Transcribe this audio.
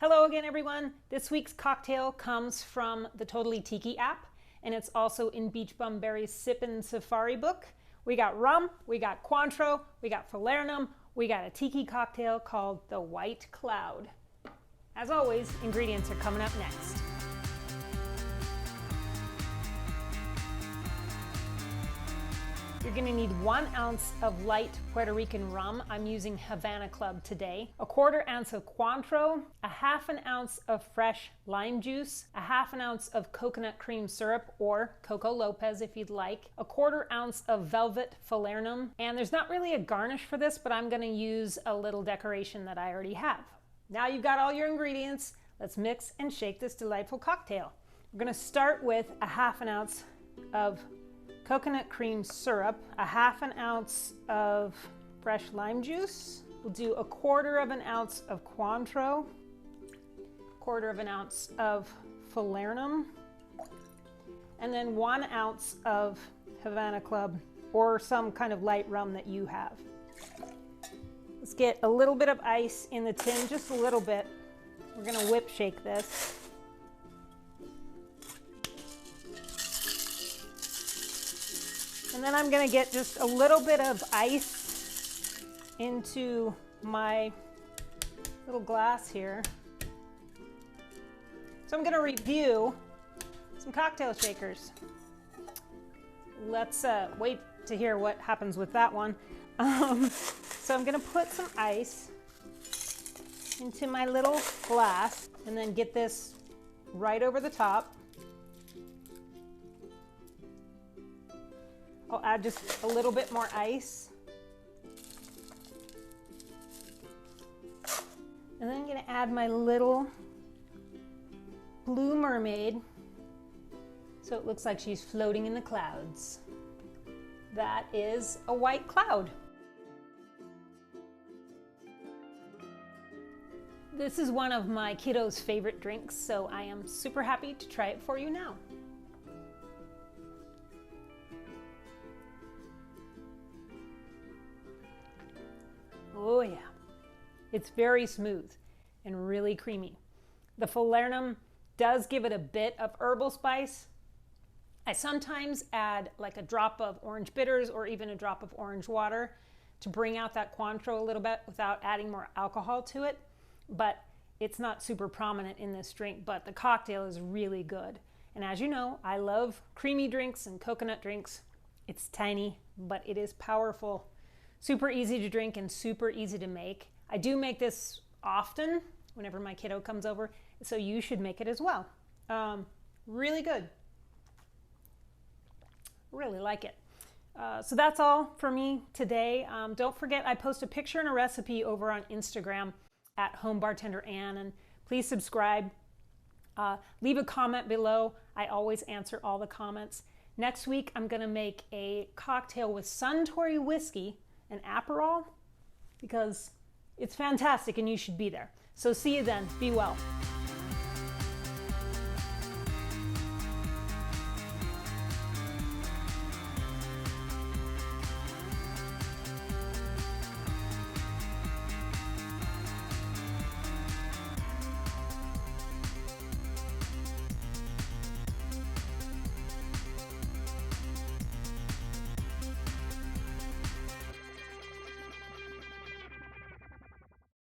Hello again, everyone. This week's cocktail comes from the Totally Tiki app, and it's also in Beach Bum Berry's Sippin' Safari book. We got rum, we got Cointreau, we got Falernum, we got a tiki cocktail called the White Cloud. As always, ingredients are coming up next. You're going to need 1 ounce of light Puerto Rican rum. I'm using Havana Club today. A 1/4 ounce of Cointreau, a 1/2 ounce of fresh lime juice, a 1/2 ounce of coconut cream syrup or Coco Lopez if you'd like, a 1/4 ounce of velvet Falernum, and there's not really a garnish for this, but I'm going to use a little decoration that I already have. Now you've got all your ingredients. Let's mix and shake this delightful cocktail. We're going to start with a 1/2 ounce of coconut cream syrup, a 1/2 ounce of fresh lime juice. We'll do a 1/4 ounce of Cointreau, 1/4 ounce of Falernum, and then 1 ounce of Havana Club or some kind of light rum that you have. Let's get a little bit of ice in the tin, just a little bit. We're gonna whip shake this. And then I'm going to get just a little bit of ice into my little glass here. So I'm going to review some cocktail shakers. Let's wait to hear what happens with that one. So I'm going to put some ice into my little glass and then get this right over the top. I'll add just a little bit more ice. And then I'm going to add my little blue mermaid so it looks like she's floating in the clouds. That is a white cloud. This is one of my kiddos' favorite drinks, so I am super happy to try it for you now. Oh yeah, it's very smooth and really creamy. The Falernum does give it a bit of herbal spice. I sometimes add like a drop of orange bitters or even a drop of orange water to bring out that Cointreau a little bit without adding more alcohol to it, but it's not super prominent in this drink, but the cocktail is really good. And as you know, I love creamy drinks and coconut drinks. It's tiny, but it is powerful. Super easy to drink and super easy to make. I do make this often whenever my kiddo comes over, so you should make it as well. Really good. Really like it. So that's all for me today. Don't forget, I post a picture and a recipe over on Instagram at Home Bartender Ann, and please subscribe. Leave a comment below. I always answer all the comments. Next week, I'm gonna make a cocktail with Suntory whiskey and Aperol because it's fantastic and you should be there. So see you then. Be well.